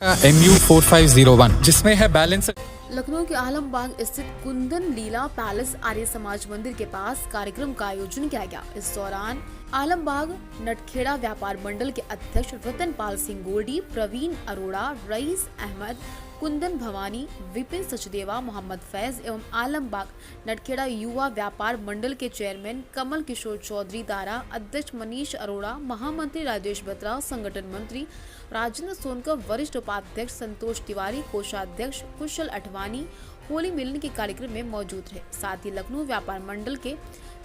MU4501 जिसमें है balance. Lucknow के आलमबाग स्थित कुंदन लीला पैलेस आर्य समाज मंदिर के पास कार्यक्रम का आयोजन किया गया। इस दौरान आलमबाग नटखेड़ा व्यापार मंडल के अध्यक्ष रतन पाल सिंह गोल्डी, प्रवीण अरोड़ा, रईस अहमद, कुंदन भवानी, विपिन सचदेवा, मोहम्मद फैज एवं आलमबाग नटखेड़ा युवा व्यापार मंडल के चेयरमैन कमल किशोर चौधरी दारा, अध्यक्ष मनीष अरोड़ा, महामंत्री राजेश बत्रा, संगठन मंत्री राजेंद्र सोनकर, वरिष्ठ उपाध्यक्ष संतोष तिवारी, कोषाध्यक्ष कुशल अठवानी होली मिलन के कार्यक्रम में मौजूद रहे। साथ ही लखनऊ व्यापार मंडल के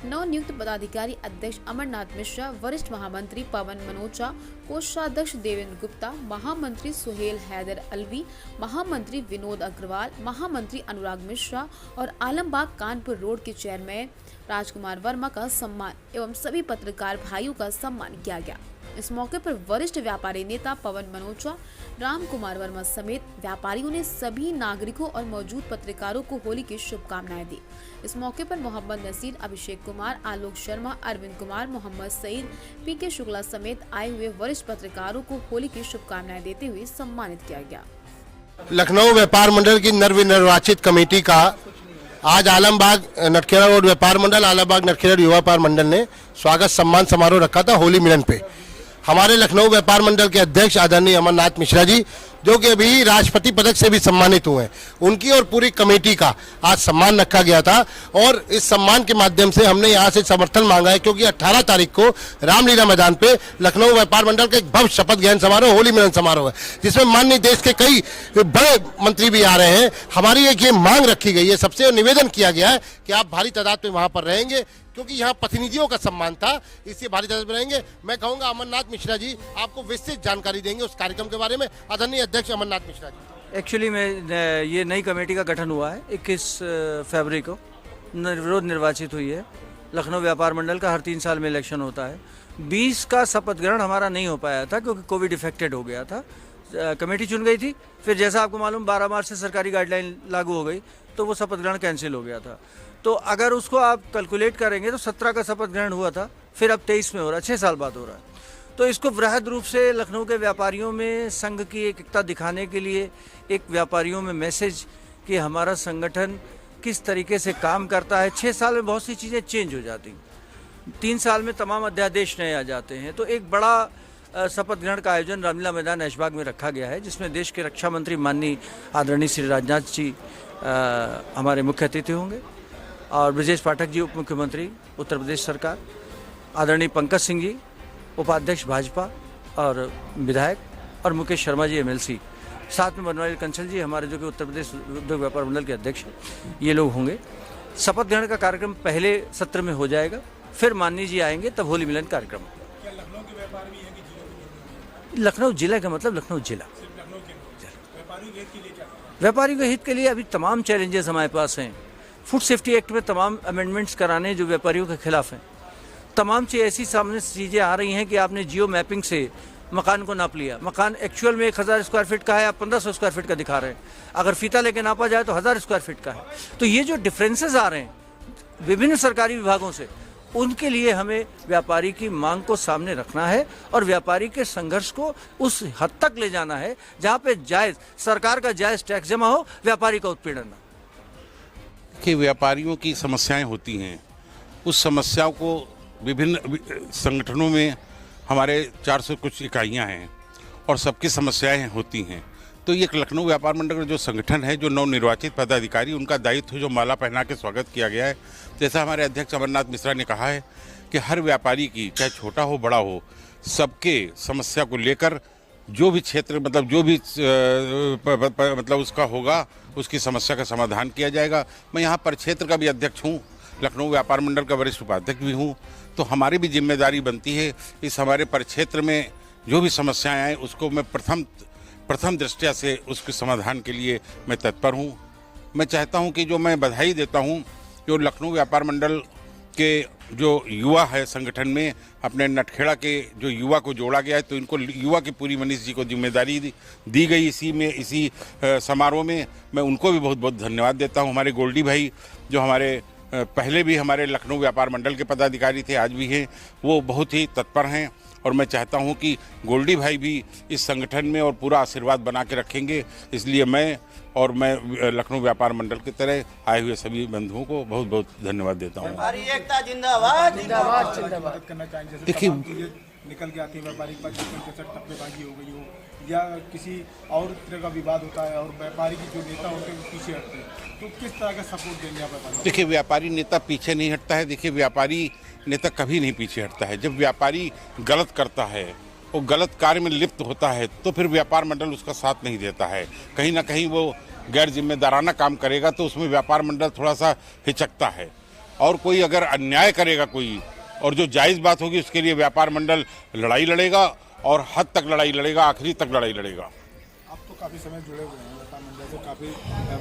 नवनियुक्त पदाधिकारी अध्यक्ष अमरनाथ मिश्रा, वरिष्ठ महामंत्री पवन मनोचा, कोषाध्यक्ष देवेंद्र गुप्ता, महामंत्री सुहेल हैदर अलवी, महामंत्री विनोद अग्रवाल, महामंत्री अनुराग मिश्रा और आलमबाग कानपुर रोड के चेयरमैन राजकुमार वर्मा का सम्मान एवं सभी पत्रकार भाइयों का सम्मान किया गया। इस मौके पर वरिष्ठ व्यापारी नेता पवन मनोचा, राम कुमार वर्मा समेत व्यापारियों ने सभी नागरिकों और मौजूद पत्रकारों को होली की शुभकामनाएं दी। इस मौके पर मोहम्मद नसीर, अभिषेक कुमार, आलोक शर्मा, अरविंद कुमार, मोहम्मद सईद, पीके शुक्ला समेत आए हुए वरिष्ठ पत्रकारों को होली की शुभकामनाएं देते हुए सम्मानित किया गया। लखनऊ व्यापार मंडल की नवनिर्वाचित कमेटी का आज आलमबाग नटखेड़ा रोड व्यापार मंडल, आलमबाग नटखेड़ा युवा व्यापार मंडल ने स्वागत सम्मान समारोह रखा था होली मिलन पे। हमारे लखनऊ व्यापार मंडल के अध्यक्ष आदरणीय अमरनाथ मिश्रा जी, जो कि अभी राष्ट्रपति पदक से भी सम्मानित हुए हैं, उनकी और पूरी कमेटी का आज सम्मान रखा गया था। और इस सम्मान के माध्यम से हमने यहाँ से समर्थन मांगा है, क्योंकि 18 तारीख को रामलीला मैदान पे लखनऊ व्यापार मंडल का एक भव्य शपथ ग्रहण समारोह, होली मिलन समारोह है, जिसमें माननीय देश के कई बड़े मंत्री भी आ रहे हैं। हमारी एक ये मांग रखी गई है, सबसे निवेदन किया गया है कि आप भारी तादाद में वहां पर रहेंगे, क्योंकि यहाँ प्रतिनिधियों का सम्मान था, इसलिए भारी तादाद में रहेंगे। मैं कहूँगा अमरनाथ मिश्रा जी आपको विस्तृत जानकारी देंगे उस कार्यक्रम के बारे में। आदरणीय अध्यक्ष अमरनाथ मिश्रा जी। एक्चुअली में ये नई कमेटी का गठन हुआ है 21 फरवरी को, रोज निर्वाचित हुई है। लखनऊ व्यापार मंडल का हर 3 साल में इलेक्शन होता है। 20 का शपथ ग्रहण हमारा नहीं हो पाया था, क्योंकि कोविड इफेक्टेड हो गया था। कमेटी चुन गई थी, फिर जैसा आपको मालूम 12 मार्च से सरकारी गाइडलाइन लागू हो गई, तो वो शपथ ग्रहण कैंसिल हो गया था। तो अगर उसको आप कैलकुलेट करेंगे तो 17 का शपथ ग्रहण हुआ था, फिर अब 23 में हो रहा है, 6 साल बाद हो रहा है। तो इसको वृहद रूप से लखनऊ के व्यापारियों में संघ की एकता दिखाने के लिए, एक व्यापारियों में मैसेज कि हमारा संगठन किस तरीके से काम करता है। 6 साल में बहुत सी चीज़ें चेंज हो जाती, 3 साल में तमाम अध्यादेश नए आ जाते हैं। तो एक बड़ा शपथ ग्रहण का आयोजन रामलीला मैदान ऐशबाग में रखा गया है, जिसमें देश के रक्षा मंत्री माननीय आदरणीय श्री राजनाथ जी हमारे मुख्य अतिथि होंगे, और ब्रजेश पाठक जी उप मुख्यमंत्री उत्तर प्रदेश सरकार, आदरणीय पंकज सिंह जी उपाध्यक्ष भाजपा और विधायक, और मुकेश शर्मा जी MLC, साथ में बनवारी कंसल जी हमारे जो कि उत्तर प्रदेश उद्योग व्यापार मंडल के अध्यक्ष हैं, ये लोग होंगे। शपथ ग्रहण का कार्यक्रम पहले सत्र में हो जाएगा, फिर माननीय जी आएंगे, तब होली मिलन कार्यक्रम। लखनऊ जिला का मतलब लखनऊ जिला, व्यापारी के हित के लिए अभी तमाम चैलेंजेस हमारे पास हैं। फूड सेफ्टी एक्ट में तमाम अमेंडमेंट्स कराने जो व्यापारियों के खिलाफ हैं। तमाम चीज़ ऐसी सामने चीज़ें आ रही हैं कि आपने जियो मैपिंग से मकान को नाप लिया, मकान एक्चुअल में 1000 स्क्वायर फीट का है, आप 1500 स्क्वायर फीट का दिखा रहे हैं। अगर फीता लेके नापा जाए तो 1000 स्क्वायर फीट का है। तो ये जो डिफरेंसेस आ रहे हैं विभिन्न सरकारी विभागों से, उनके लिए हमें व्यापारी की मांग को सामने रखना है और व्यापारी के संघर्ष को उस हद तक ले जाना है जहाँ पे जायज़ सरकार का जायज़ टैक्स जमा हो, व्यापारी का उत्पीड़न न। कि व्यापारियों की समस्याएं होती हैं, उस समस्याओं को विभिन्न संगठनों में हमारे 400 कुछ इकाइयां हैं और सबकी समस्याएं होती हैं। तो ये लखनऊ व्यापार मंडल का जो संगठन है, जो नवनिर्वाचित पदाधिकारी, उनका दायित्व जो माला पहना के स्वागत किया गया है। जैसा हमारे अध्यक्ष अमरनाथ मिश्रा ने कहा है कि हर व्यापारी की, चाहे छोटा हो बड़ा हो, सबके समस्या को लेकर जो भी क्षेत्र मतलब जो भी मतलब उसका होगा, उसकी समस्या का समाधान किया जाएगा। मैं यहाँ पर क्षेत्र का भी अध्यक्ष हूँ, लखनऊ व्यापार मंडल का वरिष्ठ उपाध्यक्ष भी हूँ, तो हमारी भी जिम्मेदारी बनती है इस हमारे परिक्षेत्र में जो भी समस्याएं आए उसको मैं प्रथम दृष्टया से उसके समाधान के लिए मैं तत्पर हूँ। मैं चाहता हूँ कि जो मैं बधाई देता हूँ, जो लखनऊ व्यापार मंडल के जो युवा है संगठन में, अपने नटखेड़ा के जो युवा को जोड़ा गया है, तो इनको युवा की पूरी मनीष जी को जिम्मेदारी दी गई इसी समारोह में। मैं उनको भी बहुत बहुत धन्यवाद देता हूँ। हमारे गोल्डी भाई जो हमारे पहले भी हमारे लखनऊ व्यापार मंडल के पदाधिकारी थे, आज भी हैं, वो बहुत ही तत्पर हैं और मैं चाहता हूं कि गोल्डी भाई भी इस संगठन में और पूरा आशीर्वाद बना के रखेंगे। इसलिए मैं लखनऊ व्यापार मंडल की तरह आए हुए सभी बंधुओं को बहुत बहुत धन्यवाद देता हूँ। एकता जिंदाबाद जिंदाबाद जिंदाबाद। करना चाहेंगे जैसे देखिए, चीजें निकल के आती है, व्यापारी के पास टप्पेबाजी हो गई हो या किसी और तरह का विवाद होता है और व्यापारी की जो नेता होते हैं वो पीछे हटते हैं, तो किस तरह का सपोर्ट देंगे आप व्यापारी? देखिए, व्यापारी नेता पीछे नहीं हटता है। देखिए, व्यापारी नेता कभी नहीं पीछे हटता है। जब व्यापारी गलत करता है, वो गलत कार्य में लिप्त होता है, तो फिर व्यापार मंडल उसका साथ नहीं देता है। कहीं ना कहीं वो गैर जिम्मेदाराना काम करेगा तो उसमें व्यापार मंडल थोड़ा सा हिचकता है। और कोई अगर अन्याय करेगा कोई, और जो जायज़ बात होगी उसके लिए व्यापार मंडल लड़ाई लड़ेगा और हद तक लड़ाई लड़ेगा, आखिरी तक लड़ाई लड़ेगा। आप तो काफ़ी समय जुड़े हुए हैं व्यापार मंडल से, काफ़ी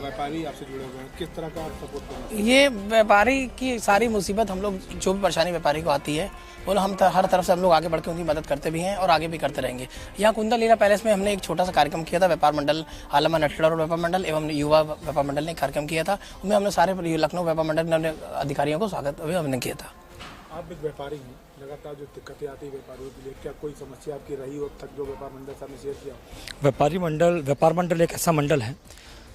व्यापारी आपसे जुड़े हुए हैं, किस तरह का आप सपोर्ट करेंगे? ये व्यापारी की सारी मुसीबत हम लोग, जो भी परेशानी व्यापारी को आती है वो हम हर तरफ से हम लोग आगे बढ़ के उनकी मदद करते भी हैं और आगे भी करते रहेंगे। यहाँ कुंदन लीला पैलेस में हमने एक छोटा सा कार्यक्रम किया था। व्यापार मंडल आलमबाग नटखेड़ा रोड व्यापार मंडल एवं युवा व्यापार मंडल ने कार्यक्रम किया था। उनमें हमने सारे लखनऊ व्यापार मंडल ने अधिकारियों को स्वागत हमने किया था। आप एक व्यापारी हैं, लगातार जो दिक्कतें आती है व्यापारियों के लिए, क्या कोई समस्या आपकी रही हो अब तक जो व्यापार मंडल साहब ने शेयर किया? व्यापार मंडल एक ऐसा मंडल है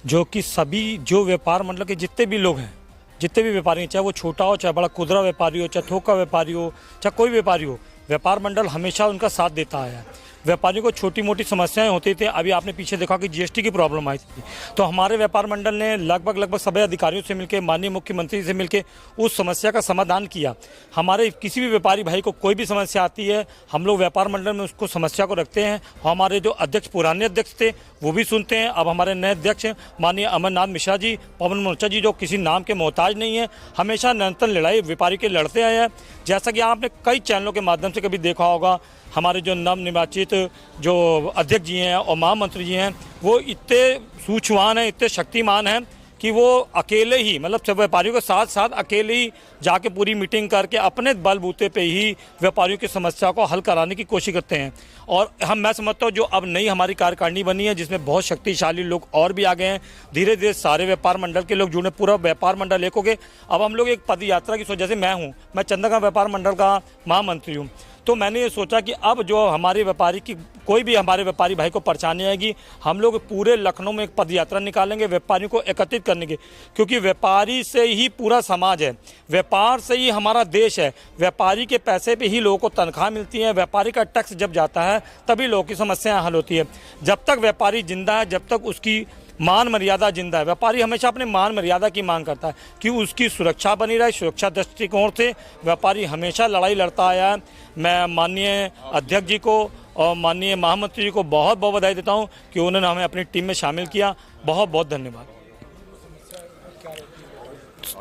जो कि सभी जो व्यापार मंडल के जितने भी लोग हैं, जितने भी व्यापारी हैं, चाहे वो छोटा हो चाहे बड़ा, खुदरा व्यापारी हो चाहे थोक का व्यापारी हो चाहे कोई व्यापारी हो, व्यापार मंडल हमेशा उनका साथ देता आया है। व्यापारियों को छोटी मोटी समस्याएं होती थी। अभी आपने पीछे देखा कि जीएसटी की प्रॉब्लम आई थी, तो हमारे व्यापार मंडल ने लगभग सभी अधिकारियों से मिलकर, माननीय मुख्यमंत्री से मिलकर उस समस्या का समाधान किया। हमारे किसी भी व्यापारी भाई को कोई भी समस्या आती है, हम लोग व्यापार मंडल में उसको समस्या को रखते हैं। हमारे जो अध्यक्ष, पुराने अध्यक्ष थे, वो भी सुनते हैं। अब हमारे नए अध्यक्ष माननीय अमरनाथ मिश्रा जी, पवन मोर्चा जी, जो किसी नाम के मोहताज नहीं है, हमेशा निरंतर लड़ाई व्यापारी के लड़ते आए हैं। जैसा कि आपने कई चैनलों के माध्यम से कभी देखा होगा, हमारे जो नवनिर्वाचित जो अध्यक्ष जी हैं और महामंत्री जी हैं, वो इतने सूझवान हैं, इतने शक्तिमान हैं कि वो अकेले ही, मतलब सब व्यापारियों के साथ साथ अकेले ही जाके पूरी मीटिंग करके अपने बलबूते पे ही व्यापारियों की समस्या को हल कराने की कोशिश करते हैं। और मैं समझता हूँ जो अब नई हमारी कार्यकारिणी बनी है, जिसमें बहुत शक्तिशाली लोग और भी आ गए हैं, धीरे धीरे सारे व्यापार मंडल के लोग जुड़े, पूरा व्यापार मंडल एक हो गए। अब हम लोग एक पद यात्रा की सोच, जैसे मैं चंद्रगांव व्यापार मंडल का महामंत्री हूँ, तो मैंने ये सोचा कि अब जो हमारे व्यापारी की कोई भी हमारे व्यापारी भाई को परेशानी आएगी, हम लोग पूरे लखनऊ में एक पद यात्रा निकालेंगे व्यापारियों को एकत्रित करने की, क्योंकि व्यापारी से ही पूरा समाज है, व्यापार से ही हमारा देश है। व्यापारी के पैसे पे ही लोगों को तनख्वाह मिलती है, व्यापारी का टैक्स जब जाता है तभी लोगों की समस्याएं हल होती है। जब तक व्यापारी जिंदा है, जब तक उसकी मान मर्यादा जिंदा है, व्यापारी हमेशा अपने मान मर्यादा की मांग करता है कि उसकी सुरक्षा बनी रहे। सुरक्षा दृष्टिकोण से व्यापारी हमेशा लड़ाई लड़ता आया है। मैं माननीय अध्यक्ष जी को और माननीय महामंत्री जी को बहुत बहुत बधाई देता हूं कि उन्होंने हमें अपनी टीम में शामिल किया। बहुत बहुत धन्यवाद।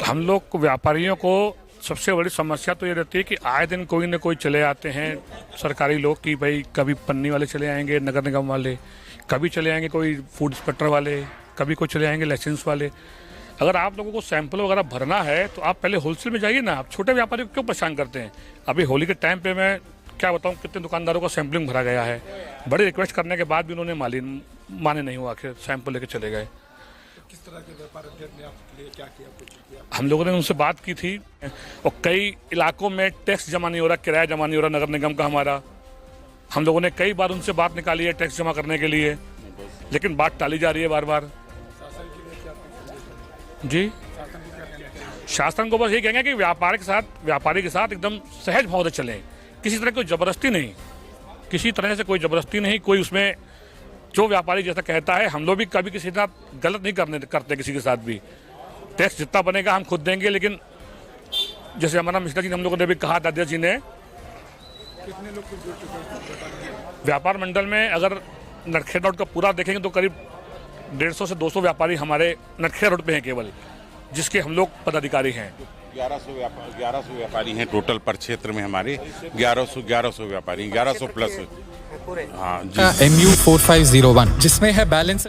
हम लोग को व्यापारियों को सबसे बड़ी समस्या तो ये रहती है कि आए दिन कोई न कोई चले आते हैं सरकारी लोग, कि भाई कभी पन्नी वाले चले आएंगे, नगर निगम वाले, कभी चले आएंगे कोई फूड इंस्पेक्टर वाले, कभी कोई चले आएंगे लाइसेंस वाले। अगर आप लोगों को सैंपल वगैरह भरना है तो आप पहले होलसेल में जाइए ना, आप छोटे व्यापारी को क्यों परेशान करते हैं? अभी होली के टाइम पे मैं क्या बताऊं कितने दुकानदारों को सैंपलिंग भरा गया है, बड़ी रिक्वेस्ट करने के बाद भी उन्होंने माने नहीं हुआ, आखिर सैंपल लेके चले गए। किस तरह के व्यापार अध्यक्ष ने आपके लिए क्या किया, कुछ किया? हम लोगों ने उनसे बात की थी और कई इलाकों में टैक्स जमा नहीं हो रहा, किराया जमा नहीं हो रहा नगर निगम का हमारा। हम लोगों ने कई बार उनसे बात निकाली है टैक्स जमा करने के लिए, लेकिन बात टाली जा रही है बार बार। जी, शासन को बस ये कहेंगे कि व्यापारी के साथ एकदम सहज भाव से चलें, किसी तरह की जबरदस्ती नहीं, किसी तरह से कोई जबरदस्ती नहीं। कोई उसमें जो व्यापारी जैसा कहता है, हम लोग भी कभी किसी के साथ गलत नहीं करते किसी के साथ भी। टैक्स जितना बनेगा हम खुद देंगे, लेकिन जैसे हमारा मिश्रा जी ने हम लोगों ने भी कहा, दादा जी ने, कितने लोग जुड़ चुके हैं व्यापार मंडल में? अगर नटखेड़ा रोड का पूरा देखेंगे तो करीब 150 से 200 व्यापारी हमारे नटखेड़ा रोड पे हैं केवल, जिसके हम लोग पदाधिकारी हैं। 1100 व्यापारी हैं टोटल पर क्षेत्र में हमारे 1100 व्यापारी, 1100 प्लस। हाँ जी। MU 4501 जिसमें है बैलेंस